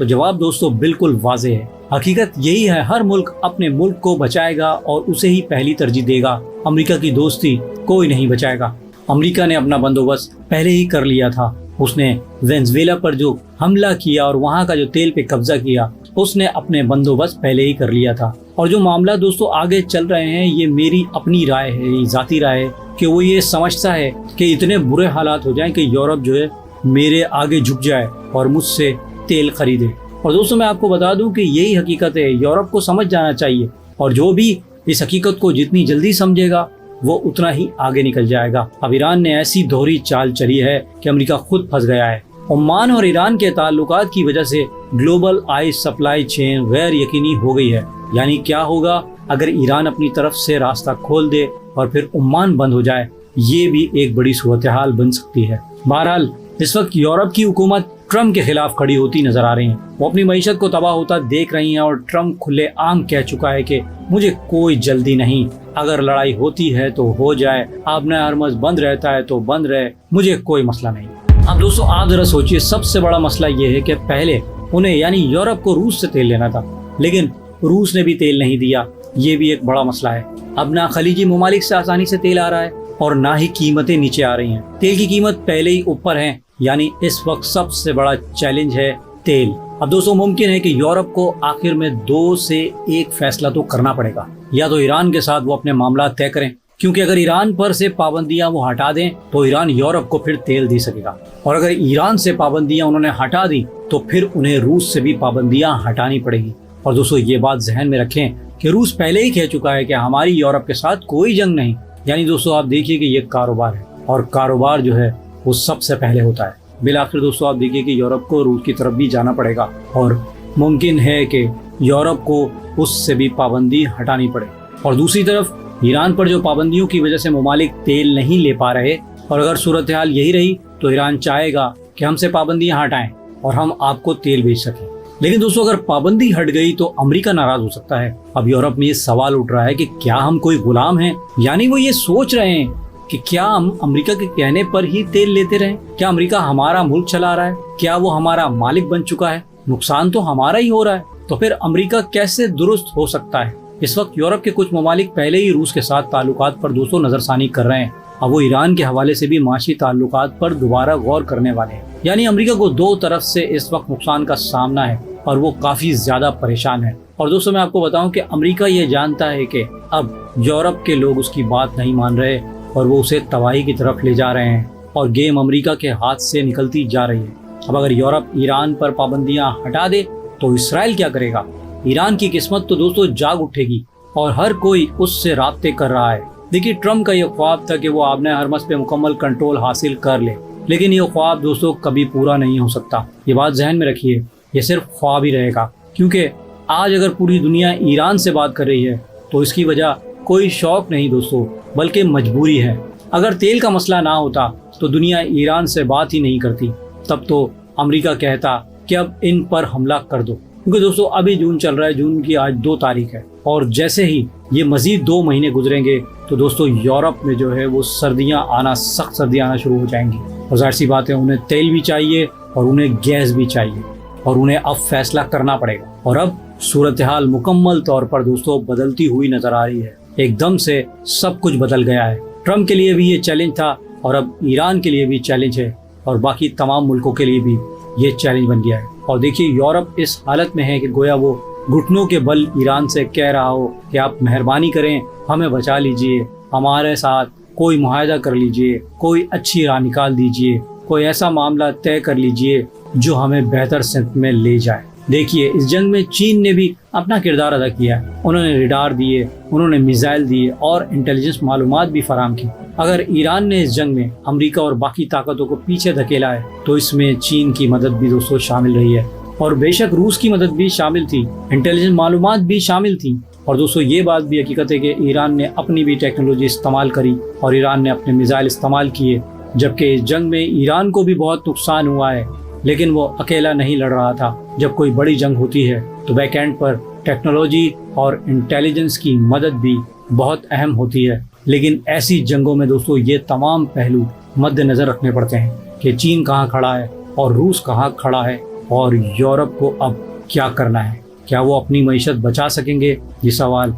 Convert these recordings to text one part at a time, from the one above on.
تو جواب دوستوں بالکل واضح ہے، حقیقت یہی ہے، ہر ملک اپنے ملک کو بچائے گا اور اسے ہی پہلی ترجیح دے گا، امریکہ کی دوستی کوئی نہیں بچائے گا۔ امریکہ نے اپنا بندوبست پہلے ہی کر لیا تھا، اس نے وینزویلا پر جو حملہ کیا اور وہاں کا جو تیل پہ قبضہ کیا، اس نے اپنے بندوبست پہلے ہی کر لیا تھا۔ اور جو معاملہ دوستوں آگے چل رہے ہیں، یہ میری اپنی رائے ہے، یہ ذاتی رائے ہے کہ وہ یہ سمجھتا ہے کہ اتنے برے حالات ہو جائیں کہ یورپ جو ہے میرے آگے جھک جائے اور مجھ سے تیل خریدے۔ اور دوستوں میں آپ کو بتا دوں کہ یہی حقیقت ہے، یورپ کو سمجھ جانا چاہیے، اور جو بھی اس حقیقت کو جتنی جلدی سمجھے گا وہ اتنا ہی آگے نکل جائے گا۔ اب ایران نے ایسی دوہری چال چلی ہے کہ امریکہ خود پھنس گیا ہے۔ عمان اور ایران کے تعلقات کی وجہ سے گلوبل آئل سپلائی چین غیر یقینی ہو گئی ہے۔ یعنی کیا ہوگا اگر ایران اپنی طرف سے راستہ کھول دے اور پھر عمان بند ہو جائے، یہ بھی ایک بڑی صورتحال بن سکتی ہے۔ بہرحال اس وقت یورپ کی حکومت ٹرمپ کے خلاف کھڑی ہوتی نظر آ رہی ہیں، وہ اپنی معیشت کو تباہ ہوتا دیکھ رہی ہیں، اور ٹرمپ کھلے عام کہہ چکا ہے کہ مجھے کوئی جلدی نہیں، اگر لڑائی ہوتی ہے تو ہو جائے، آبنہ ہرمز بند رہتا ہے تو بند رہے، مجھے کوئی مسئلہ نہیں۔ اب دوستوں آپ ذرا سوچئے، سب سے بڑا مسئلہ یہ ہے کہ پہلے انہیں یعنی یورپ کو روس سے تیل لینا تھا، لیکن روس نے بھی تیل نہیں دیا، یہ بھی ایک بڑا مسئلہ ہے۔ اب نہ خلیجی ممالک سے آسانی سے تیل آ رہا ہے اور نہ ہی قیمتیں نیچے آ رہی ہیں، تیل کی قیمت پہلے ہی اوپر ہے، یعنی اس وقت سب سے بڑا چیلنج ہے تیل۔ اب دوستوں ممکن ہے کہ یورپ کو آخر میں 2 سے 1 فیصلہ تو کرنا پڑے گا، یا تو ایران کے ساتھ وہ اپنے معاملات طے کریں، کیونکہ اگر ایران پر سے پابندیاں وہ ہٹا دیں تو ایران یورپ کو پھر تیل دے سکے گا، اور اگر ایران سے پابندیاں انہوں نے ہٹا دی تو پھر انہیں روس سے بھی پابندیاں ہٹانی پڑے گی۔ اور دوستوں یہ بات ذہن میں رکھیں کہ روس پہلے ہی کہہ چکا ہے کہ ہماری یورپ کے ساتھ کوئی جنگ نہیں، یعنی دوستوں آپ دیکھیے کہ یہ کاروبار ہے، اور کاروبار جو ہے وہ سب سے پہلے ہوتا ہے۔ بالآخر دوستوں آپ دیکھیے کہ یورپ کو روس کی طرف بھی جانا پڑے گا، اور ممکن ہے کہ یورپ کو اس سے بھی پابندی ہٹانی پڑے۔ اور دوسری طرف ایران پر جو پابندیوں کی وجہ سے ممالک تیل نہیں لے پا رہے، اور اگر صورتحال یہی رہی تو ایران چاہے گا کہ ہم سے پابندیاں ہٹائیں اور ہم آپ کو تیل بیچ سکیں۔ لیکن دوستوں اگر پابندی ہٹ گئی تو امریکہ ناراض ہو سکتا ہے۔ اب یورپ میں یہ سوال اٹھ رہا ہے کہ کیا ہم کوئی غلام ہیں، یعنی وہ یہ سوچ رہے ہیں کہ کیا ہم امریکہ کے کہنے پر ہی تیل لیتے رہیں، کیا امریکہ ہمارا ملک چلا رہا ہے، کیا وہ ہمارا مالک بن چکا ہے، نقصان تو ہمارا ہی ہو رہا ہے، تو پھر امریکہ کیسے درست ہو سکتا ہے۔ اس وقت یورپ کے کچھ ممالک پہلے ہی روس کے ساتھ تعلقات پر دوستوں نظر ثانی کر رہے ہیں، اب وہ ایران کے حوالے سے بھی معاشی تعلقات پر دوبارہ غور کرنے والے ہیں۔ یعنی امریکہ کو 2 طرف سے اس وقت نقصان کا سامنا ہے اور وہ کافی زیادہ پریشان ہے۔ اور دوستوں میں آپ کو بتاؤں کہ امریکہ یہ جانتا ہے کہ اب یورپ کے لوگ اس کی بات نہیں مان رہے اور وہ اسے تباہی کی طرف لے جا رہے ہیں، اور گیم امریکہ کے ہاتھ سے نکلتی جا رہی ہے۔ اب اگر یورپ ایران پر پابندیاں ہٹا دے تو اسرائیل کیا کرے گا؟ ایران کی قسمت تو دوستوں جاگ اٹھے گی، اور ہر کوئی اس سے رابطے کر رہا ہے۔ دیکھیے ٹرمپ کا یہ خواب تھا کہ وہ آبنہ ہرمز پہ مکمل کنٹرول حاصل کر لے، لیکن یہ خواب دوستوں کبھی پورا نہیں ہو سکتا، یہ بات ذہن میں رکھیے، یہ صرف خواب ہی رہے گا، کیونکہ آج اگر پوری دنیا ایران سے بات کر رہی ہے تو اس کی وجہ کوئی شوق نہیں دوستوں، بلکہ مجبوری ہے۔ اگر تیل کا مسئلہ نہ ہوتا تو دنیا ایران سے بات ہی نہیں کرتی، تب تو امریکہ کہتا کہ اب ان پر حملہ کر دو، کیونکہ دوستوں ابھی جون چل رہا ہے، جون کی آج 2 تاریخ ہے، اور جیسے ہی یہ مزید 2 مہینے گزریں گے تو دوستوں یورپ میں جو ہے وہ سردیاں آنا، سخت سردیاں آنا شروع ہو جائیں گی، اور ظاہر سی بات ہے انہیں تیل بھی چاہیے اور انہیں گیس بھی چاہیے، اور انہیں اب فیصلہ کرنا پڑے گا۔ اور اب صورتحال مکمل طور پر دوستوں بدلتی ہوئی نظر آ رہی ہے، ایک دم سے سب کچھ بدل گیا ہے۔ ٹرمپ کے لیے بھی یہ چیلنج تھا، اور اب ایران کے لیے بھی چیلنج ہے، اور باقی تمام ملکوں کے لیے بھی یہ چیلنج بن گیا ہے۔ اور دیکھیے یورپ اس حالت میں ہے کہ گویا وہ گھٹنوں کے بل ایران سے کہہ رہا ہو کہ آپ مہربانی کریں، ہمیں بچا لیجئے، ہمارے ساتھ کوئی معاہدہ کر لیجئے، کوئی اچھی راہ نکال دیجئے، کوئی ایسا معاملہ طے کر لیجئے جو ہمیں بہتر سمت میں لے جائے۔ دیکھیے اس جنگ میں چین نے بھی اپنا کردار ادا کیا ہے، انہوں نے ریڈار دیے، انہوں نے میزائل دیے اور انٹیلیجنس معلومات بھی فراہم کی۔ اگر ایران نے اس جنگ میں امریکہ اور باقی طاقتوں کو پیچھے دھکیلا ہے تو اس میں چین کی مدد بھی دوستوں شامل رہی ہے، اور بے شک روس کی مدد بھی شامل تھی، انٹیلیجنس معلومات بھی شامل تھیں۔ اور دوستوں یہ بات بھی حقیقت ہے کہ ایران نے اپنی بھی ٹیکنالوجی استعمال کری اور ایران نے اپنے میزائل استعمال کیے، جبکہ اس جنگ میں ایران کو بھی بہت نقصان ہوا ہے، لیکن وہ اکیلا نہیں لڑ رہا تھا۔ جب کوئی بڑی جنگ ہوتی ہے تو بیک اینڈ پر ٹیکنالوجی اور انٹیلیجنس کی مدد بھی بہت اہم ہوتی ہے، لیکن ایسی جنگوں میں دوستوں یہ تمام پہلو مد نظر رکھنے پڑتے ہیں کہ چین کہاں کھڑا ہے اور روس کہاں کھڑا ہے اور یورپ کو اب کیا کرنا ہے؟ کیا وہ اپنی معیشت بچا سکیں گے؟ یہ سوال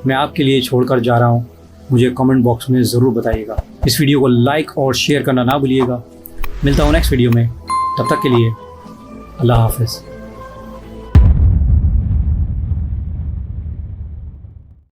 میں آپ کے لیے چھوڑ کر جا رہا ہوں، مجھے کمنٹ باکس میں ضرور بتائیے گا۔ اس ویڈیو کو لائک اور شیئر کرنا نہ بھولیے گا۔ ملتا ہوں نیکسٹ ویڈیو میں، تب تک کے لیے اللہ حافظ۔